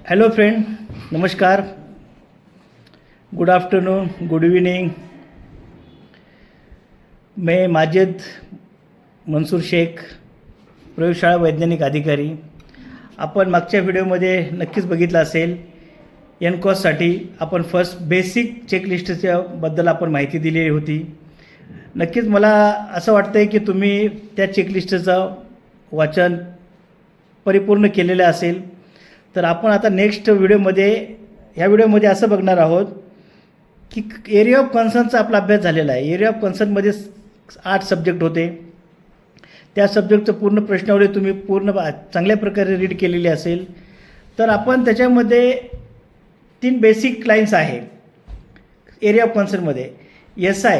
Hello friend, नमस्कार, good afternoon, good evening. मैं माजिद मंसूर शेख, प्रयोगशाळा वैज्ञानिक अधिकारी. आपण मागच्या व्हिडिओमध्ये नक्कीच बघितलं असेल, एनकॉससाठी आपण फर्स्ट बेसिक चेकलिस्टच्या बद्दल आपण माहिती दिलेली होती. नक्कीच मला असं वाटतं आहे की तुम्ही त्या चेकलिस्टचं वाचन परिपूर्ण केलेलं असेल. तर आपण आता नेक्स्ट ह्या व्हिडिओमध्ये असं बघणार आहोत की एरिया ऑफ कन्सर्नचा आपला अभ्यास झालेला आहे. एरिया ऑफ कन्सर्नमध्ये 8 सब्जेक्ट होते. त्या सब्जेक्टचं पूर्ण प्रश्नावली तुम्ही चांगल्या प्रकारे रीड केलेली असेल. तर आपण त्याच्यामध्ये 3 बेसिक लाईन्स आहे एरिया ऑफ कन्सर्नमध्ये, SI,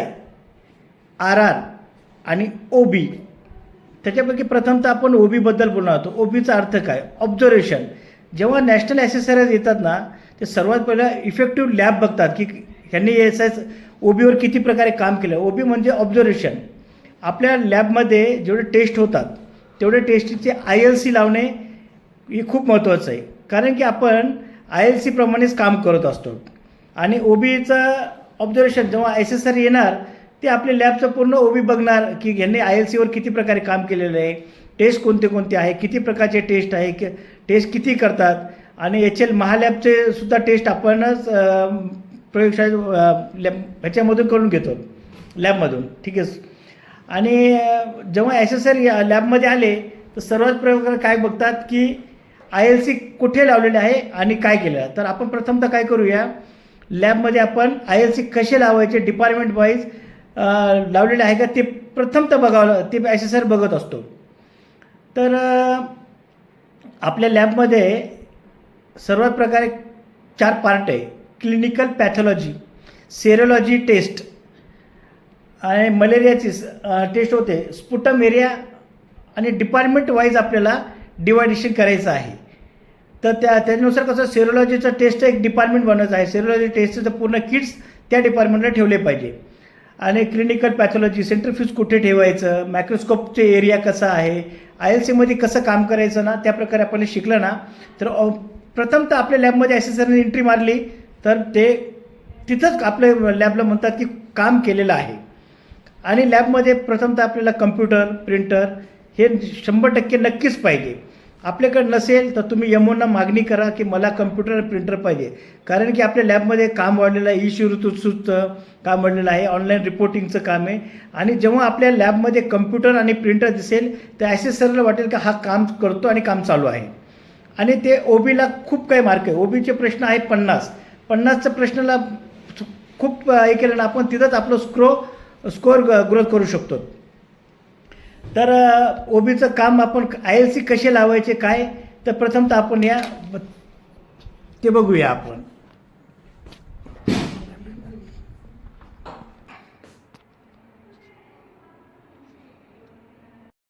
RR आणि OB. त्याच्यापैकी प्रथमतः आपण OBबद्दल बोलणार आहोत. OBचा अर्थ काय? ऑब्झर्वेशन. जेव्हा नॅशनल ॲसेसरीज येतात ना, ते सर्वात पहिलं इफेक्टिव्ह लॅब बघतात की ह्यांनी OBवर किती प्रकारे काम केलं. OB म्हणजे ऑब्झर्वेशन. आपल्या लॅबमध्ये जेवढे टेस्ट होतात तेवढे टेस्टचे ILC लावणे हे खूप महत्त्वाचं आहे. कारण की आपण ILC प्रमाणेच काम करत असतो. आणि OBचं ऑब्झर्वेशन जेव्हा ॲसेसरी येणार ते आपल्या लॅबचं पूर्ण OB बघणार की ह्यांनी ILCवर किती प्रकारे काम केलेलं आहे, टेस्ट कोणते कोणते आहे, किती प्रकारचे टेस्ट आहे, टेस्ट किती करतात. आणि HL महालॅबचे सुद्धा टेस्ट आपणच प्रयोगशाळेत ह्याच्यामधून करून घेतो, लॅबमधून. ठीक आहे. आणि जेव्हा ॲसेसरी लॅबमध्ये आले तर सर्वात प्रयोग काय बघतात की ILC कुठे लावलेले आहे आणि काय केलं. तर आपण प्रथमतः काय करूया, लॅबमध्ये आपण ILC कसे लावायचे डिपार्टमेंट वाईज लावलेले आहे का ते प्रथमतः बघावं, ते ॲसेसर बघत असतो. तर आपल्या लॅबमध्ये सर्वात प्रकारे 4 पार्ट आहे. क्लिनिकल पॅथॉलॉजी, सेरोलॉजी टेस्ट आणि मलेरियाची टेस्ट होते, स्पुटम एरिया आणि डिपार्टमेंट वाईज आपल्याला डिवायडेशन करायचं आहे. तर त्यानुसार कसं सेरोलॉजीचं टेस्ट एक डिपार्टमेंट बनवायचं आहे. सेरोलॉजी टेस्टचं पूर्ण किट्स त्या डिपार्टमेंटला ठेवले पाहिजे. आणि क्लिनिकल पॅथॉलॉजी, सेंट्रीफ्यूज कुठे ठेवायचं, मायक्रोस्कोपचे एरिया कसा आहे, ILCमध्ये कसं काम करायचं ना, त्या प्रकारे आपण शिकलं ना, तर प्रथमतः आपल्या लॅबमध्ये ॲसेसरने एंट्री मारली तर ते तिथंच आपल्या लॅबला म्हणतात की काम केलेलं आहे. आणि लॅबमध्ये प्रथमतः आपल्याला कम्प्युटर, प्रिंटर हे 100% नक्कीच पाहिजे. आपल्याकडे नसेल तर तुम्ही MOना मागणी करा की मला कम्प्युटर आणि प्रिंटर पाहिजे. कारण की आपल्या लॅबमध्ये काम वाढलेलं आहे, ऋतूचं काम वाढलेलं आहे, ऑनलाईन रिपोर्टिंगचं काम आहे. आणि जेव्हा आपल्या लॅबमध्ये कम्प्युटर आणि प्रिंटर दिसेल तर ॲसेसरला वाटेल की हा काम करतो आणि काम चालू आहे. आणि ते OBला खूप काही मार्क आहे. OBचे प्रश्न आहे 50चं प्रश्नाला खूप हे केलं ना आपण तिथंच आपलं स्कोअर ग्रोथ करू शकतो. तर OBचं काम आपण ILC कसे लावायचे काय, तर प्रथमतः आपण ते बघूया आपण.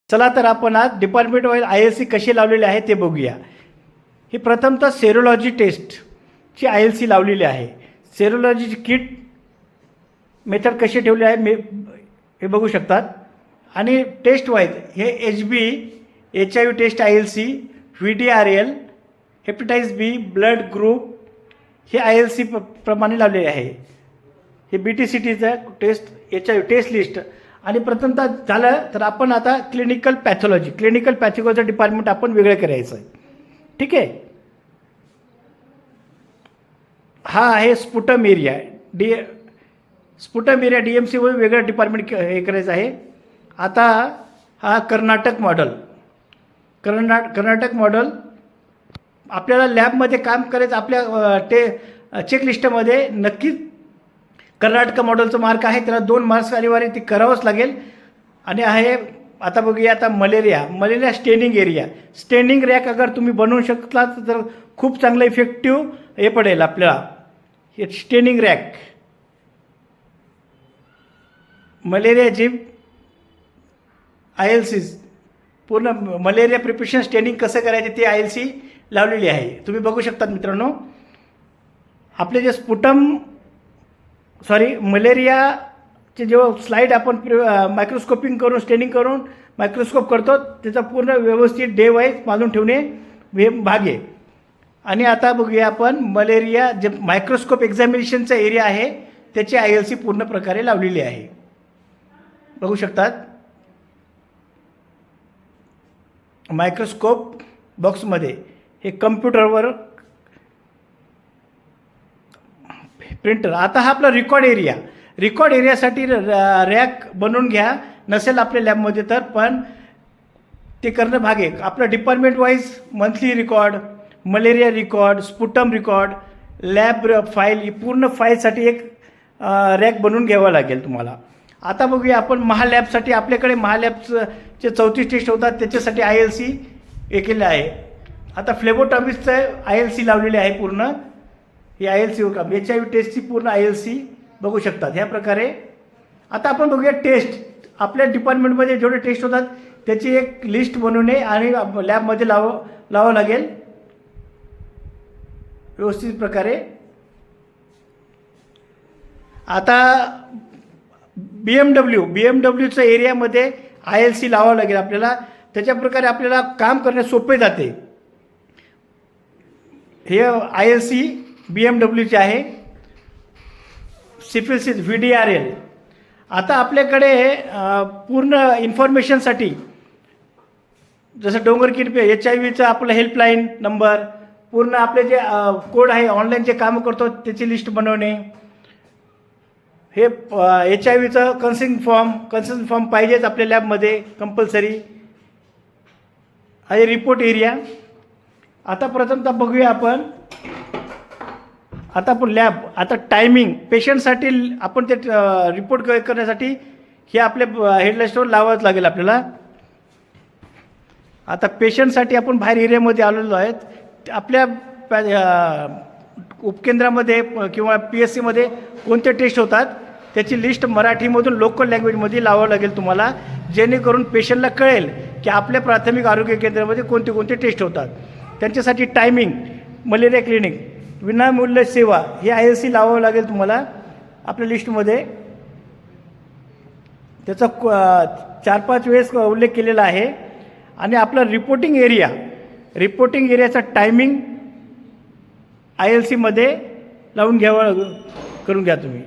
चला तर आपण आज डिपार्टमेंट वाईज ILC कसे लावलेले आहे ते बघूया. ही प्रथमतः सेरोलॉजी टेस्टची ILC लावलेली आहे. सेरोलॉजीची किट मेथड कशी ठेवली आहे हे बघू शकतात. आणि टेस्ट वाईज हे HB, HIV test ILC, VDRL, hepatitis B, blood group हे ILC प्रमाणे लावलेले आहे. हे BTCTचं टेस्ट, HIV टेस्ट लिस्ट. आणि प्रथमतः झालं तर आपण आता क्लिनिकल पॅथॉलॉजीचं डिपार्टमेंट आपण वेगळं करायचं आहे. ठीक आहे. हा आहे स्पुटम एरिया, DMC वर वेगळं डिपार्टमेंट हे करायचं आहे. आता हा कर्नाटक मॉडेल आपल्याला लॅबमध्ये काम करायचं. आपल्या चेकलिस्टमध्ये नक्कीच कर्नाटक मॉडेलचं मार्क आहे, त्याला 2 मार्क्स अनिवार्य ते करावंच लागेल. आणि आहे आता बघूया आता मलेरिया स्टेनिंग रॅक अगर तुम्ही बनवू शकला तर खूप चांगलं इफेक्टिव्ह हे पडेल आपल्याला. हे स्टेनिंग रॅक, मलेरियाची ILC पूर्ण मलेरिया प्रिपरेशन स्टेनिंग कसं करायचे ते ILC लावलेली आहे. तुम्ही बघू शकतात मित्रांनो. आपले जे मलेरियाचे जेव्हा स्लाईड आपण मायक्रोस्कोपिंग करून स्टेनिंग करून मायक्रोस्कोप करतो त्याचा पूर्ण व्यवस्थित डे वाईज बांधून ठेवणे हे भाग आहे. आणि आता बघूया आपण मलेरिया जे मायक्रोस्कोप एक्झामिनेशनचा एरिया आहे त्याची ILC पूर्ण प्रकारे लावलेली आहे. बघू शकतात मायक्रोस्कोप बॉक्समध्ये हे कम्प्युटरवर प्रिंटर. आता हा आपला रेकॉर्ड एरियासाठी रॅक बनवून घ्या, नसेल आपल्या लॅबमध्ये तर, पण ते करणं भाग आहे. आपलं department wise monthly record, malaria record, sputum record, lab file, ही पूर्ण फाईलसाठी एक रॅक बनवून घ्यावं लागेल तुम्हाला. आता बघूया आपण महालॅबसाठी. आपल्याकडे महालॅबचे 34 टेस्ट होतात, त्याच्यासाठी ILC हे केलं आहे. आता फ्लेबोटॉमिक्सचं ILC लावलेले आहे पूर्ण. ही ILC HIV टेस्टची पूर्ण ILC बघू शकतात ह्या प्रकारे. आता आपण बघूया टेस्ट. आपल्या डिपार्टमेंटमध्ये जेवढे टेस्ट होतात त्याची एक लिस्ट बनवणे आणि लॅबमध्ये लावावं लागेल व्यवस्थित प्रकारे. आता BMWच्या एरियामध्ये ILC लावावं लागेल आपल्याला. त्याच्या प्रकारे आपल्याला काम करण्यास सोपे जाते. हे ILC BMWचे आहे. सिफिलिसिस VDRL. आता आपल्याकडे पूर्ण इन्फॉर्मेशनसाठी जसं डोंगरकिड HIVचा आपला हेल्पलाईन नंबर, पूर्ण आपले जे कोड आहे ऑनलाईन जे कामं करतो त्याची लिस्ट बनवणे, हे HIVचं कन्सेंट फॉर्म पाहिजेच आपल्या लॅबमध्ये कंपल्सरी. हा रिपोर्ट एरिया. आता प्रथमतः बघूया आपण. आता आपण लॅब. आता टायमिंग पेशंटसाठी आपण ते रिपोर्ट करण्यासाठी हे आपल्या हेडलाईन्सवर लावावंच लागेल आपल्याला. आता पेशंटसाठी आपण बाहेर एरियामध्ये आलेलो आहेत. आपल्या उपकेंद्रामध्ये किंवा PSCमध्ये कोणते टेस्ट होतात त्याची लिस्ट मराठीमधून लोकल लँग्वेजमध्ये लावावं लागेल तुम्हाला, जेणेकरून पेशंटला कळेल की आपल्या प्राथमिक आरोग्य केंद्रामध्ये कोणते कोणते टेस्ट होतात. त्यांच्यासाठी टायमिंग, मलेरिया क्लिनिक, विनामूल्य सेवा, हे ILC लावावं लागेल तुम्हाला आपल्या लिस्टमध्ये. त्याचा 4-5 वेळेस उल्लेख केलेला आहे. आणि आपला रिपोर्टिंग एरियाचा टायमिंग ILCमध्ये लावून करून घ्या तुम्ही.